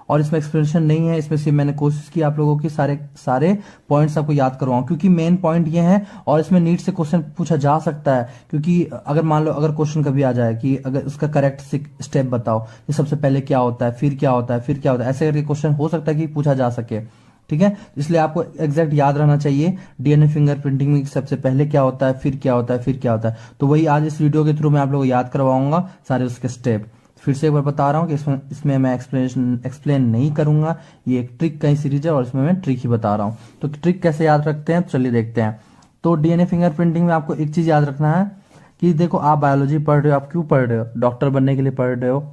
और इसमें एक्सप्लेनेशन नहीं है, इसमें सिर्फ मैंने कोशिश की आप लोगों की सारे पॉइंट्स आपको याद करवाऊं, क्योंकि मेन पॉइंट ये है और इसमें नीट से क्वेश्चन पूछा जा सकता है। क्योंकि अगर मान लो अगर क्वेश्चन कभी आ जाए कि अगर उसका करेक्ट स्टेप बताओ, कि सबसे पहले क्या होता है, फिर क्या होता है, फिर क्या होता है, ऐसे करके क्वेश्चन हो सकता है कि पूछा जा सके। ठीक है, इसलिए आपको एग्जैक्ट याद रहना चाहिए डीएनए फिंगरप्रिंटिंग में सबसे पहले क्या होता है, फिर क्या होता है, फिर क्या होता है। तो वही आज इस वीडियो के थ्रू मैं आप लोगों को याद करवाऊंगा सारे उसके स्टेप। फिर से एक बार बता रहा हूँ कि इसमें मैं एक्सप्लेन नहीं करूंगा, ये एक ट्रिक का ही सीरीज है और इसमें मैं ट्रिक ही बता रहा हूँ। तो ट्रिक कैसे याद रखते हैं चलिए देखते हैं। तो डीएनए फिंगरप्रिंटिंग में आपको एक चीज याद रखना है कि देखो आप बायोलॉजी पढ़ रहे हो, आप क्यों पढ़ रहे हो, डॉक्टर बनने के लिए पढ़ रहे हो।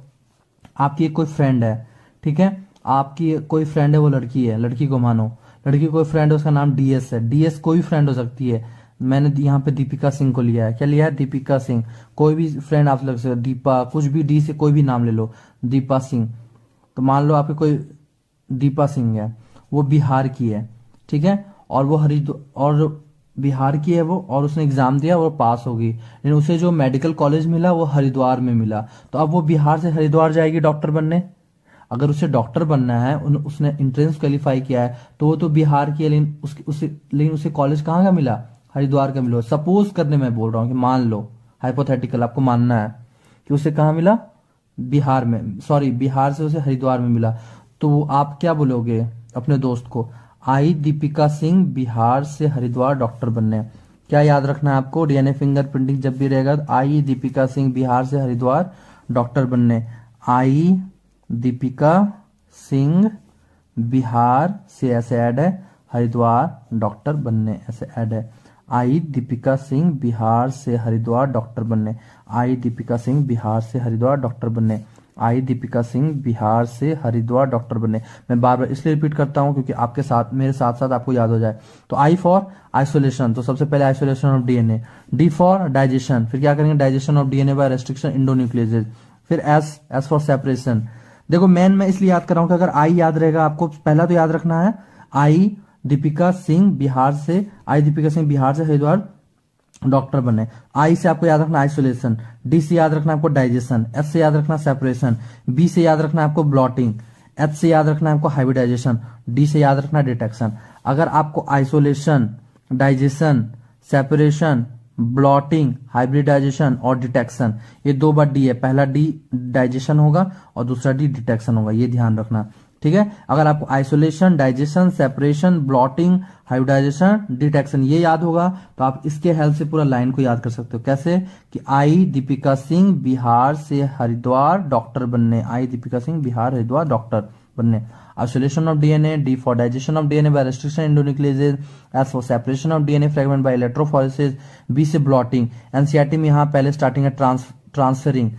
आपकी एक कोई फ्रेंड है, ठीक है, आपकी कोई फ्रेंड है, वो लड़की है, लड़की को मानो, लड़की कोई फ्रेंड है उसका नाम डीएस है, डीएस कोई भी फ्रेंड हो सकती है। मैंने यहाँ पे दीपिका सिंह को लिया है, क्या लिया है दीपिका सिंह, कोई भी फ्रेंड आप लग सकते, दीपा, कुछ भी डी से कोई भी नाम ले लो, दीपा सिंह। तो मान लो आपके कोई दीपा सिंह है, वो बिहार की है, ठीक है, और वो और बिहार की है वो, और उसने एग्जाम दिया और पास हो गई, लेकिन उसे जो मेडिकल कॉलेज मिला वो हरिद्वार में मिला। तो अब वो बिहार से हरिद्वार जाएगी डॉक्टर बनने। अगर उसे डॉक्टर बनना है, उसने एंट्रेंस क्वालिफाई किया है, तो वो तो बिहार की है, लेकिन उसे कॉलेज कहाँ का मिला, हरिद्वार का मिला। सपोज करने मैं बोल रहा हूँ कि मान लो, हाइपोथेटिकल आपको मानना है कि उसे कहाँ मिला, बिहार में, सॉरी बिहार से उसे हरिद्वार में मिला। तो आप क्या बोलोगे अपने दोस्त को, आई दीपिका सिंह बिहार से हरिद्वार डॉक्टर बनने। क्या याद रखना है आपको, डीएनए फिंगरप्रिंटिंग जब भी रहेगा, आई दीपिका सिंह बिहार से हरिद्वार डॉक्टर बनने, आई दीपिका सिंह बिहार से ऐसे ऐड है, हरिद्वार डॉक्टर बनने ऐसे ऐड है। आई दीपिका सिंह बिहार से हरिद्वार डॉक्टर बनने, आई दीपिका सिंह बिहार से हरिद्वार डॉक्टर बनने, आई दीपिका सिंह बिहार से हरिद्वार डॉक्टर बनने। मैं बार बार इसलिए रिपीट करता हूं क्योंकि आपके साथ मेरे साथ साथ आपको याद हो जाए। तो आई फॉर आइसोलेशन, तो सबसे पहले isolation of DNA. D for digestion, फिर क्या करेंगे, digestion of DNA by restriction endonucleases. फिर एस फॉर सेपरेशन। देखो मेन मैं इसलिए याद कर रहा हूं कि अगर आई याद रहेगा आपको, पहला तो याद रखना है आई दीपिका सिंह बिहार से, आई दीपिका सिंह बिहार से हरिद्वार डॉक्टर बने। आई से आपको याद रखना आइसोलेशन, डी से याद रखना आपको डाइजेशन, एस से याद रखना सेपरेशन, बी से याद रखना आपको ब्लॉटिंग, एच से याद रखना आपको हाइब्रिडाइजेशन, डी से याद रखना डिटेक्शन। अगर आपको isolation, digestion, separation, blotting, hybridization और डिटेक्शन, ये 2 बार डी है, पहला डी डाइजेशन होगा और दूसरा डी डिटेक्शन होगा, ये ध्यान रखना, ठीक है। अगर आपको isolation, digestion, separation, blotting, hybridization, detection ये याद होगा तो आप इसके हेल्प से पूरा लाइन को याद कर सकते हो। कैसे कि आई दीपिका सिंह बिहार से हरिद्वार डॉक्टर बनने, आई दीपिका सिंह बिहार हरिद्वार डॉक्टर बनने। Isolation of DNA, D for digestion of DNA by restriction endonucleases, S for separation of DNA fragment by electrophoresis, B से ब्लॉटिंग। एनसीईआरटी में यहाँ पहले स्टार्टिंग है ट्रांसफरिंग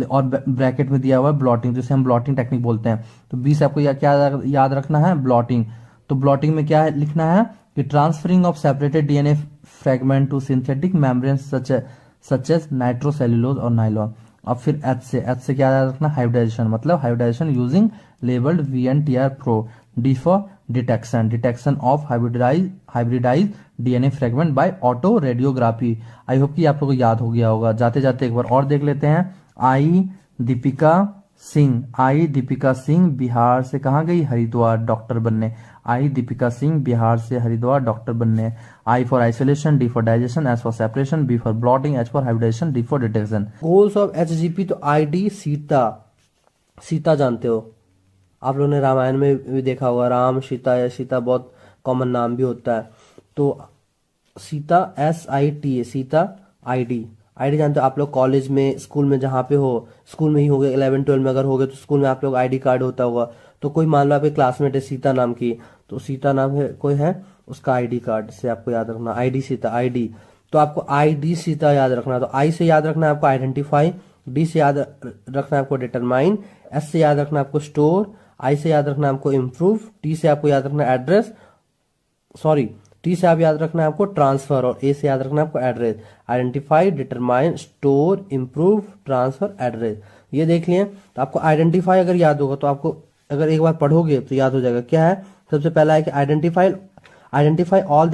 और ब्रैकेट में दिया हुआ है ब्लॉटिंग, जिसे हम ब्लॉटिंग टेक्निक बोलते हैं। तो 20 आपको क्या याद रखना है, ब्लॉटिंग। तो ब्लॉटिंग में क्या है लिखना है कि transferring of separated DNA fragment to synthetic membrane such as nitrocellulose और नाइलॉन। अब फिर एच से क्या याद रखना, हाइब्रिडाइजेशन, मतलब hybridization using labelled VNTR pro. D for detection, detection of hybridize DNA fragment by autoradiography. I hope कि आप लोगों को याद हो गया होगा। जाते जाते एक बार और देख लेते हैं। आई दीपिका सिंह, आई दीपिका सिंह बिहार से कहाँ गई, हरिद्वार डॉक्टर बनने। आई दीपिका सिंह बिहार से हरिद्वार डॉक्टर बनने। I for isolation, D for digestion, S for separation, B for blotting, H for hybridization, D for detection. Goals of HGP, तो आईडी सीता, सीता जानते हो आप लोगों ने रामायण में भी देखा होगा, राम सीता या सीता बहुत कॉमन नाम भी होता है। तो Sita SITA, Sita ID, ID जानते हो आप लोग, कॉलेज में स्कूल में जहाँ पे हो, स्कूल में ही हो गए, 11-12 में अगर हो गए तो स्कूल में आप लोग आईडी कार्ड होता होगा। तो कोई मान लो आपके क्लासमेट है सीता नाम की, तो सीता नाम है कोई है, उसका आईडी कार्ड से आपको याद रखना, आईडी सीता, आईडी। तो आपको आईडी सीता याद रखना, तो आई से याद रखना है आपको आइडेंटिफाई, डी से याद रखना है आपको डिटरमाइन, एस से याद रखना है आपको स्टोर, आई से याद रखना है आपको इम्प्रूव, टी से आपको याद रखना है एड्रेस, सॉरी टी से आप याद रखना है आपको ट्रांसफर, और ए से याद रखना है आपको address. Identify, determine, store, improve, transfer, address, ये देख लिए। तो आपको आइडेंटिफाई अगर याद होगा तो आपको अगर एक बार पढ़ोगे तो याद हो जाएगा। क्या है, सबसे पहला है कि identify all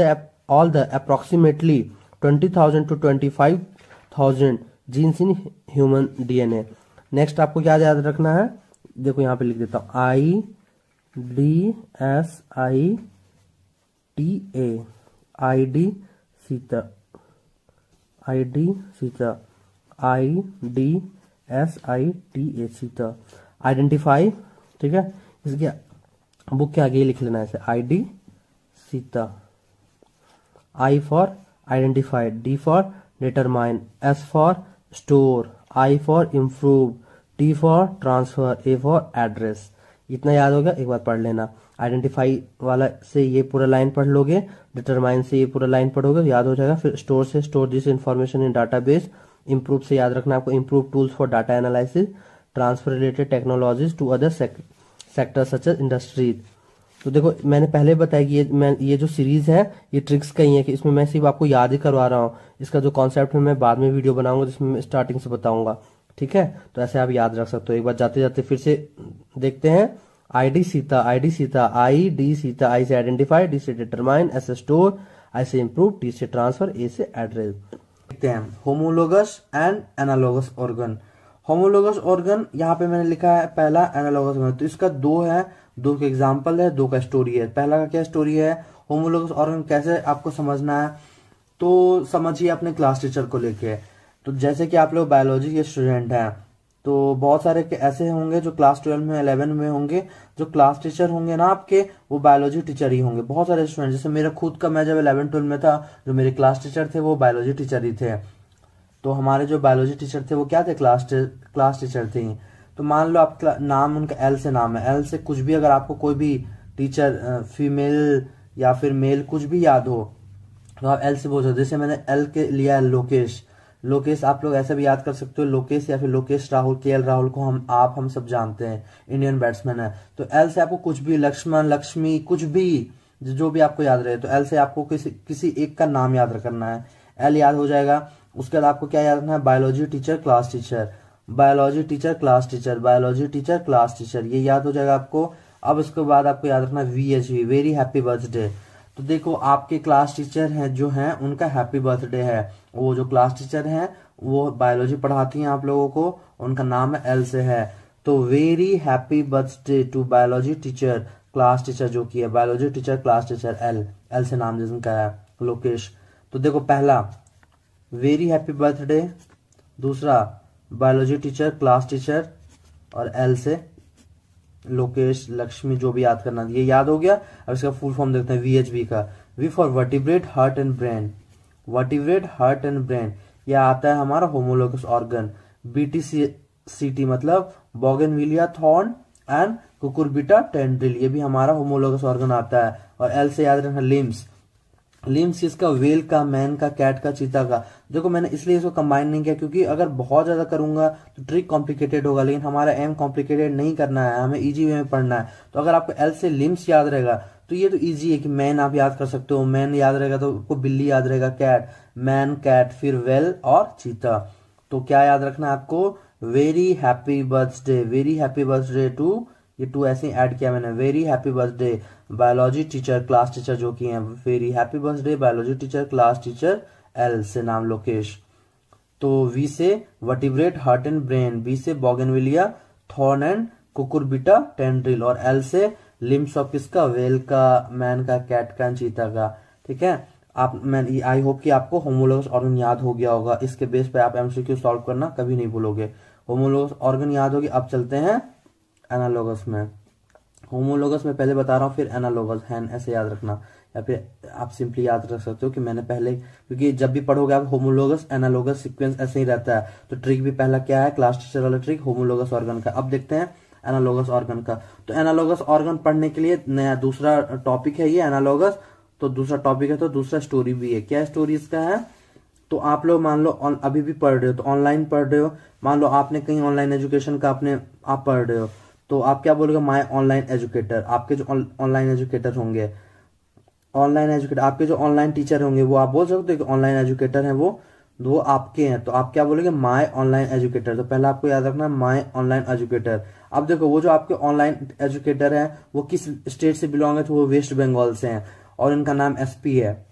the approximately 20,000 to 25,000 genes in human DNA। Next आपको क्या याद रखना है, देखो यहाँ पे लिख देता हूँ, IDSITA, ID Sita, ID Sita, IDSITA Sita. Identify, ठीक है, इसके बुक के आगे लिख लेना है ऐसे, ID Sita. I for identify, D for determine, S for store, I for improve, T for transfer, A for address. इतना याद हो गया, एक बार पढ़ लेना। आइडेंटिफाई वाला से ये पूरा लाइन पढ़ लोगे, डिटरमाइन से ये पूरा लाइन पढ़ोगे, याद हो जाएगा। फिर स्टोर से store this information in database, improve से याद रखना आपको improve tools for data analysis, transfer related technologies to other sector such as industries. तो देखो मैंने पहले बताया कि ये जो सीरीज है ये ट्रिक्स का ही है, कि इसमें मैं सिर्फ आपको याद ही करवा रहा हूँ। इसका जो कॉन्सेप्ट है मैं बाद में वीडियो बनाऊंगा जिसमें मैं स्टार्टिंग से बताऊंगा, ठीक है। तो ऐसे आप याद रख सकते हो। एक बार जाते जाते फिर से देखते हैं। ID Sita, ID Sita, I D Sita, I से आइडेंटिफाई, डी से डिटरमाइन, एस से स्टोर, आई से इम्प्रूव, टी से ट्रांसफर, ए से एड्रेस। देखते हैं homologous and analogous organ. Homologous organ यहाँ पे मैंने लिखा है पहला, एनालोगस ऑर्गन, तो इसका दो है, दो के एग्जाम्पल है, दो का स्टोरी है। पहला का क्या स्टोरी है, होमोलोगस ऑर्गन कैसे आपको समझना है, तो समझिए अपने क्लास टीचर को लेके। तो जैसे कि आप लोग बायोलॉजी के स्टूडेंट हैं, तो बहुत सारे ऐसे होंगे जो क्लास 12 में 11 में होंगे, जो क्लास टीचर होंगे ना आपके, वो बायोलॉजी टीचर ही होंगे। बहुत सारे स्टूडेंट, जैसे मेरा खुद का, मैं जब 11-12 में था, जो मेरे क्लास टीचर थे वो बायोलॉजी टीचर ही थे। तो हमारे जो बायोलॉजी टीचर थे वो क्या थे, क्लास टीचर थे। तो मान लो आप नाम उनका एल से नाम है, एल से कुछ भी अगर आपको कोई भी टीचर फीमेल या फिर मेल कुछ भी याद हो तो आप एल से बोल सकते हो। जैसे मैंने एल के लिया है लोकेश, लोकेश आप लोग ऐसे भी याद कर सकते हो, लोकेश या फिर लोकेश राहुल, KL राहुल को हम सब जानते हैं, इंडियन बैट्समैन है। तो एल से आपको कुछ भी, लक्ष्मण, लक्ष्मी, कुछ भी जो भी आपको याद रहे, तो एल से आपको किसी एक का नाम याद रखना है, एल याद हो जाएगा। उसके बाद आपको क्या याद रखना है, biology teacher class teacher, biology teacher class teacher, biology teacher class teacher, ये याद हो जाएगा आपको। अब उसके बाद आपको याद रखना है VHB, वेरी हैप्पी बर्थडे। तो देखो आपके क्लास टीचर हैं जो हैं उनका हैप्पी बर्थडे है, वो जो क्लास टीचर हैं वो बायोलॉजी पढ़ाती हैं आप लोगों को, उनका नाम है एल से है। तो very happy birthday to biology teacher class teacher, जो की है biology teacher class teacher L, L से नाम जिनका है लोकेश। तो देखो पहला वेरी हैप्पी बर्थडे, दूसरा बायोलॉजी टीचर क्लास टीचर, और एल से लोकेश, लक्ष्मी, जो भी याद करना, ये याद हो गया। अब इसका फुल फॉर्म देखते हैं VHB का। V for vertebrate heart and brain, vertebrate heart and brain, यह आता है हमारा होमोलोगस ऑर्गन। BTCT मतलब bougainvillea thorn and cucurbita tendril, ये भी हमारा होमोलोगस ऑर्गन आता है। और एल से याद रखना लिम्स, लिम्स इसका वेल का, मैन का, कैट का, चीता का। देखो मैंने इसलिए इसको कंबाइन नहीं किया क्योंकि अगर बहुत ज्यादा करूंगा तो ट्रिक कॉम्प्लिकेटेड होगा, लेकिन हमारा एम कॉम्प्लिकेटेड नहीं करना है, हमें इजी वे में पढ़ना है। तो अगर आपको एल से लिम्स याद रहेगा तो ये तो इजी है कि मैन आप याद कर सकते हो, मैन याद रहेगा तो आपको बिल्ली याद रहेगा, कैट, मैन, कैट, फिर वेल और चीता। तो क्या याद रखना है आपको, very happy birthday, very happy birthday to, ये टू ऐसे ही ऐड किया मैंने, very happy birthday biology teacher class teacher, जो कि हैं very happy birthday biology teacher class teacher L से नाम लोकेश। तो वी से vertebrate heart and brain, B से bougainvillea thorn and cucurbita tendril, और एल से लिम्स ऑफ किसका, वेल का, मैन का, कैट का, चीता का। ठीक है, आप मैं आई होप कि आपको होमोलोगस ऑर्गन याद हो गया होगा। इसके बेस पे आप एमसीक्यू सॉल्व करना कभी नहीं भूलोगे। होमोलोगस ऑर्गन याद होगी। अब चलते हैं एनालोगस में। होमोलोगस में पहले बता रहा हूँ, फिर एनालोगस है, ऐसे याद रखना, या फिर आप सिंपली याद रख सकते हो कि मैंने पहले, क्योंकि जब भी पढ़ोगे आप होमोलोगस एनालोगस सीक्वेंस ऐसे ही रहता है। तो ट्रिक भी पहला क्या है, क्लास टीचर वाला ट्रिक होमोलोगस ऑर्गन का। अब देखते हैं एनालोगस ऑर्गन का। तो एनालोगस ऑर्गन पढ़ने के लिए नया दूसरा टॉपिक है ये एनालोगस। तो दूसरा टॉपिक है तो दूसरा स्टोरी भी है। क्या स्टोरी इसका है, तो आप लोग मान लो अभी भी पढ़ रहे हो, तो ऑनलाइन पढ़ रहे हो, मान लो आपने कहीं ऑनलाइन एजुकेशन का आप पढ़ रहे हो, तो आप क्या बोलोगे, माय ऑनलाइन एजुकेटर। आपके जो ऑनलाइन एजुकेटर होंगे, आपके जो ऑनलाइन टीचर होंगे, वो आप बोल सकते हो कि ऑनलाइन एजुकेटर हैं वो आपके हैं। तो आप क्या बोलोगे, माय ऑनलाइन एजुकेटर। तो पहले आपको याद रखना माय ऑनलाइन एजुकेटर। अब देखो वो जो आपके ऑनलाइन एजुकेटर है वो किस स्टेट से बिलोंग है, तो वो वेस्ट बंगाल से हैं, और इनका नाम एसपी है।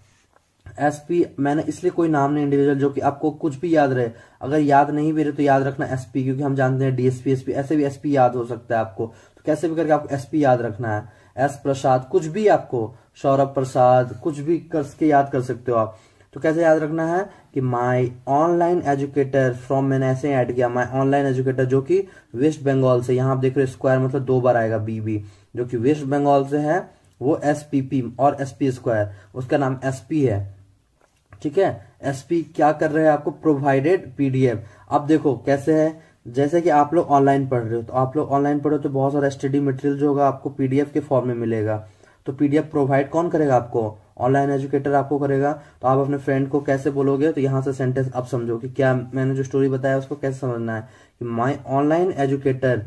एसपी मैंने इसलिए कोई नाम नहीं इंडिविजुअल जो कि आपको कुछ भी याद रहे। अगर याद नहीं भी रहे तो याद रखना एसपी, क्योंकि हम जानते हैं डीएसपी, एसपी, ऐसे भी एसपी याद हो सकता है आपको। तो कैसे भी करके आपको एसपी याद रखना है। एस प्रसाद, कुछ भी आपको, सौरभ प्रसाद, कुछ भी करके याद कर सकते हो आप। तो कैसे याद रखना है कि माय ऑनलाइन एजुकेटर फ्रॉम, मैंने ऐसे ऐड किया माय ऑनलाइन एजुकेटर जो कि वेस्ट बंगाल से, यहाँ आप देख रहे हो स्क्वायर मतलब 2 बार आएगा बीबी, जो कि वेस्ट बंगाल से है, वो एसपीपी और एसपी स्क्वायर, उसका नाम एसपी है। ठीक है, एसपी क्या कर रहे हैं आपको, प्रोवाइडेड पीडीएफ। अब देखो कैसे है, जैसे कि आप लोग ऑनलाइन पढ़ रहे हो, तो आप लोग ऑनलाइन पढ़ो तो बहुत सारा स्टडी मटेरियल जो होगा आपको पीडीएफ के फॉर्म में मिलेगा। तो पीडीएफ प्रोवाइड कौन करेगा आपको, ऑनलाइन एजुकेटर आपको करेगा। तो आप अपने फ्रेंड को कैसे बोलोगे, तो यहाँ से सेंटेंस अब समझो कि क्या मैंने जो स्टोरी बताया उसको कैसे समझना है कि my online educator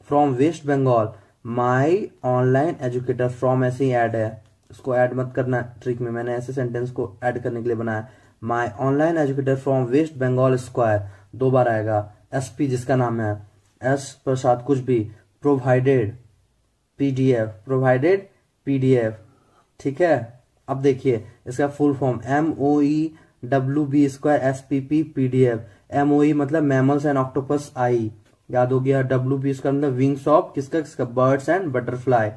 from West Bengal, my online educator from ऐसे ही ऐड है, इसको ऐड मत करना ट्रिक में, मैंने ऐसे सेंटेंस को ऐड करने के लिए बनाया। My online educator from West Bengal square, 2 बार आएगा। एसपी जिसका नाम है एस प्रसाद, कुछ भी, प्रोवाइडेड पीडीएफ। ठीक है, अब देखिए इसका full form MOEWB square SPP PDF। MOE मतलब मैमल्स एंड ऑक्टोपस आई, याद हो गया। WB इसका मतलब विंग्स ऑफ किसका, birds and butterfly.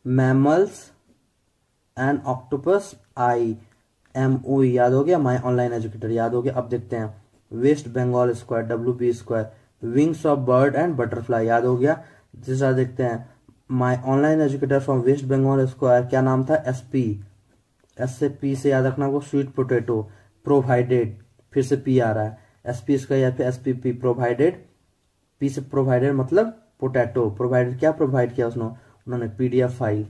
Mammals and octopus I, MOE याद हो गया। माई ऑनलाइन एजुकेटर याद हो गया। अब देखते हैं West Bengal square, WB square, wings of bird and butterfly याद हो गया। तीसरा देखते हैं my online educator from West Bengal square, क्या नाम था, SP। एस से पी से याद रखना को, स्वीट पोटैटो, प्रोवाइडेड, फिर से पी आ रहा है, SP इसका या फिर SPP, प्रोवाइडेड, पी से प्रोवाइडेड मतलब पोटैटो, प्रोवाइडेड क्या प्रोवाइड किया उन्होंने PDF file.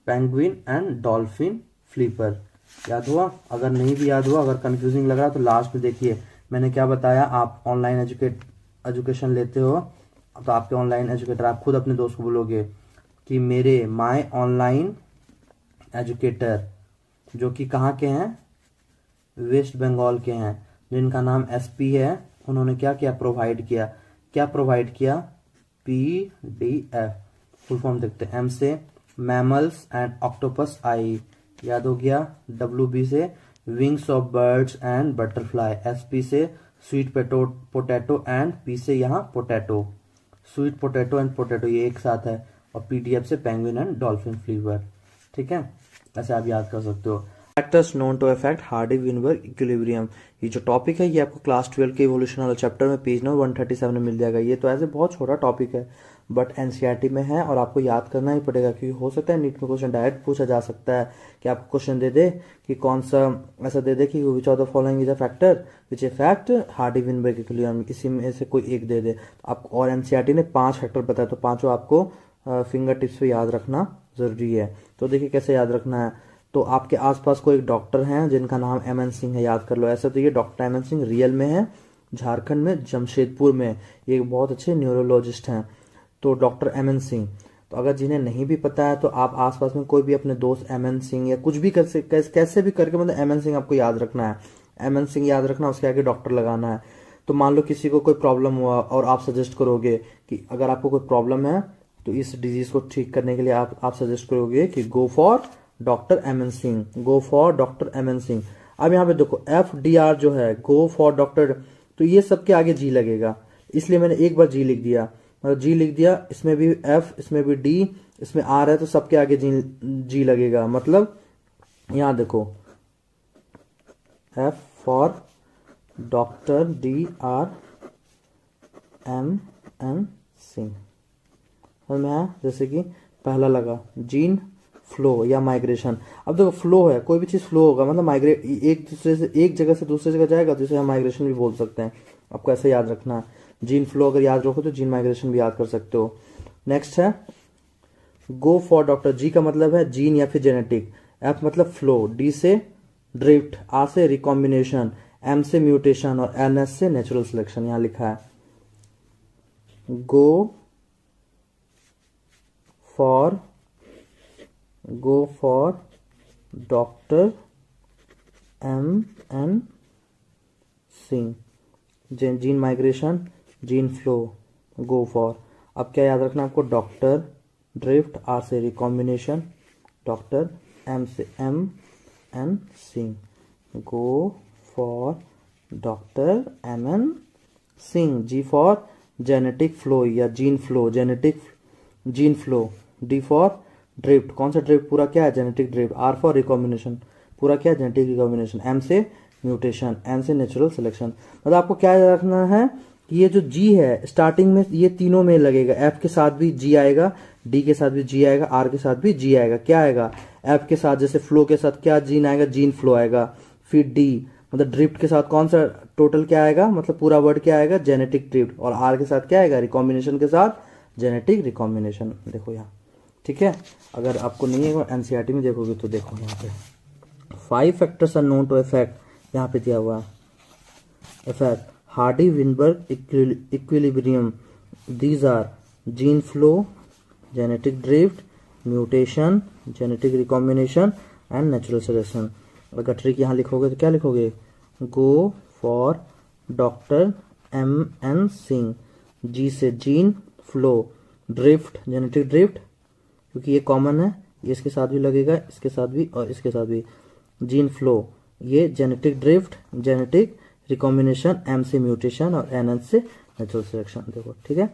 Penguin and dolphin flipper, याद हुआ। अगर नहीं भी याद हुआ, अगर कंफ्यूजिंग लग रहा तो लास्ट में देखिए मैंने क्या बताया। आप ऑनलाइन एजुकेशन लेते हो तो आपके ऑनलाइन एजुकेटर, आप खुद अपने दोस्त को बोलोगे कि मेरे माय ऑनलाइन एजुकेटर जो कि कहाँ के हैं, वेस्ट बंगाल के हैं, जिनका नाम SP है, उन्होंने क्या किया, प्रोवाइड किया। क्या प्रोवाइड किया, PDF। फुल फॉर्म देखते हैं, M से मैमल्स एंड ऑक्टोपस आई, याद हो गया। WB से wings of birds and butterfly, SP से स्वीट पोटैटो एंड P से यहाँ potato, sweet potato and potato ये एक साथ है, और PDF से पेंगुइन एंड डॉल्फिन फ्लीवर। ठीक है, ऐसे आप याद कर सकते हो। Factors known to affect Hardy Weinberg equilibrium, ये जो टॉपिक है ये आपको क्लास 12 के इवोल्यूशन वाले चैप्टर में पेज नंबर 137 में मिल जाएगा। ये तो ऐसे बहुत छोटा टॉपिक है बट NCERT में है और आपको याद करना ही पड़ेगा, क्योंकि हो सकता है नीट में क्वेश्चन डायरेक्ट पूछा जा सकता है कि आपको क्वेश्चन दे दे कि कौन सा, ऐसा दे दे कि which of the following is a factor which effect Hardy-Weinberg equilibrium, इसी में से कोई एक दे दे आपको। और NCERT ने 5 फैक्टर बताया, तो पांचों आपको फिंगर टिप्स पे याद रखना जरूरी है। तो देखिए कैसे याद रखना है, तो आपके आसपास कोई एक डॉक्टर हैं जिनका नाम MN सिंह है, याद कर लो ऐसे। तो ये डॉक्टर MN सिंह रियल में है, झारखंड में जमशेदपुर में, ये एक बहुत अच्छे न्यूरोलॉजिस्ट हैं। तो डॉक्टर MN सिंह, तो अगर जिन्हें नहीं भी पता है तो आप आसपास में कोई भी अपने दोस्त MN सिंह या कुछ भी कैसे भी करके मतलब MN सिंह आपको याद रखना है। MN सिंह याद रखना, उसके आगे डॉक्टर लगाना है। तो मान लो किसी को कोई प्रॉब्लम हुआ और आप सजेस्ट करोगे कि अगर आपको कोई प्रॉब्लम है तो इस डिजीज को ठीक करने के लिए आप सजेस्ट करोगे कि गो for doctor MN Singh, go for doctor MN Singh. अब यहाँ पे देखो FDR जो है, गो फॉर डॉक्टर, तो ये सबके आगे G लगेगा। इसलिए मैंने एक बार जी लिख दिया, मतलब जी लिख दिया, इसमें भी एफ, इसमें भी डी, इसमें आर है तो सबके आगे जी लगेगा। मतलब यहां देखो F for doctor, D R M N Singh. और मैं जैसे कि पहला लगा जीन फ्लो या माइग्रेशन। अब देखो फ्लो है, कोई भी चीज फ्लो होगा मतलब माइग्रेट, एक दूसरे से एक जगह से दूसरे जगह जाएगा तो इसे हम माइग्रेशन भी बोल सकते हैं। आपको ऐसे याद रखना है, जीन फ्लो अगर याद रखो तो जीन माइग्रेशन भी याद कर सकते हो। नेक्स्ट है गो फॉर डॉक्टर, जी का मतलब है जीन या फिर जेनेटिक, एफ मतलब फ्लो, डी से ड्रिफ्ट, आर से रिकॉम्बिनेशन, एम से म्यूटेशन और एन एस से नेचुरल सिलेक्शन। यहां लिखा है go for doctor M N Singh, gene migration, gene flow, go for. अब क्या याद रखना आपको, डॉक्टर, ड्रिफ्ट, आर से रिकॉम्बिनेशन, डॉक्टर, एम से M N Singh, go for doctor M N Singh, G for genetic flow या gene flow, genetic gene flow, D for drift, कौन सा ड्रिफ्ट, पूरा क्या है genetic drift, R for recombination, पूरा क्या है जेनेटिक रिकॉम्बिनेशन, एम से म्यूटेशन, एन से नेचुरल सिलेक्शन। मतलब आपको क्या याद रखना है कि ये जो जी है स्टार्टिंग में ये तीनों में लगेगा, एफ के साथ भी जी आएगा, डी के साथ भी जी आएगा, आर के साथ भी जी आएगा। क्या आएगा, एफ के साथ जैसे फ्लो के साथ क्या जीन आएगा, जीन फ्लो आएगा। फिर डी मतलब ड्रिफ्ट के साथ कौन सा टोटल क्या आएगा, मतलब पूरा वर्ड क्या आएगा, जेनेटिक ड्रिफ्ट, और आर के साथ क्या आएगा, रिकॉम्बिनेशन के साथ जेनेटिक रिकॉम्बिनेशन। देखो यहाँ, ठीक है। अगर आपको नहीं है एनसीईआरटी में देखोगे तो देखो यहाँ पे 5 factors are known to affect, यहाँ पे दिया हुआ effect Hardy Weinberg equilibrium, these are gene flow, genetic drift, mutation, genetic recombination and natural selection. अगर ट्रिक यहाँ लिखोगे तो क्या लिखोगे, go for doctor M N Singh, G से gene flow, drift genetic drift क्योंकि ये कॉमन है, ये इसके साथ भी लगेगा, इसके साथ भी और इसके साथ भी, जीन फ्लो ये genetic drift, genetic recombination, M से म्यूटेशन और एन से नेचुरल सिलेक्शन। देखो ठीक है।